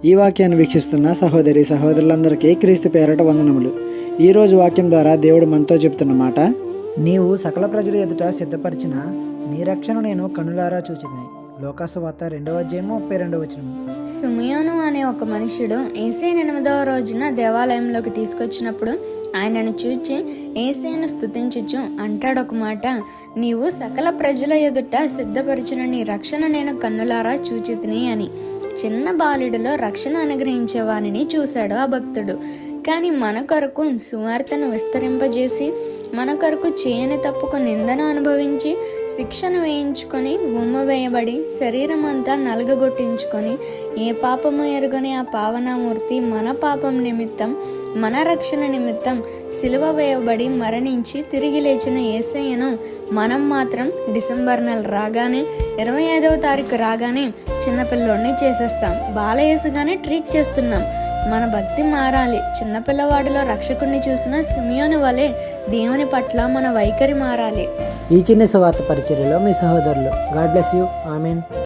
ఈ వాక్యాన్ని వీక్షిస్తున్న సహోదరి సహోదరులందరికీ క్రీస్తు పేరట వందనములు. ఈరోజు వాక్యం ద్వారా దేవుడు మనతో చెప్తున్న మాట, నీవు సకల ప్రజల ఎదుట సిద్ధపరిచిన నీ రక్షణ నేను కనులారా చూచితిని. లోకాసువార్త 2వ అధ్యాయము 32వ వచనం. సిమియోను అనే ఒక మనుషుడు యేసయ్యను 8వ రోజున దేవాలయంలోకి తీసుకొచ్చినప్పుడు ఆయనను చూచి యేసయ్యను స్తుతించుచు అంటాడొక మాట, నీవు సకల ప్రజల ఎదుట సిద్ధపరిచిన నీ రక్షణ నేను కన్నులారా చూచితిని అని. చిన్న బాలుడిలో రక్షణ అనుగ్రహించేవానిని చూశాడు ఆ భక్తుడు. కానీ మన కొరకు సువార్తను విస్తరింపజేసి మన కొరకు చేయని తప్పుకు నిందను అనుభవించి శిక్షను వేయించుకొని ఉమ్మ వేయబడి శరీరం అంతా నలగగొట్టించుకొని ఏ పాపము ఎరుగని ఆ పావనామూర్తి మన పాపం నిమిత్తం మన రక్షణ నిమిత్తం సిలువ వేయబడి మరణించి తిరిగి లేచిన యేసయ్యను మనం మాత్రం డిసెంబర్ నెల రాగానే 25వ తారీఖు రాగానే చిన్నపిల్లోడిని చేసేస్తాం, బాలయేసుగానే ట్రీట్ చేస్తున్నాం. మన భక్తి మారాలి. చిన్నపిల్లవాడిలో రక్షకుడిని చూసిన సిమియోను వలె దేవుని పట్ల మన వైఖరి మారాలి. ఈ చిన్న సువార్త పరిచర్యలో మీ సహోదరులు. God bless you. ఆమెన్.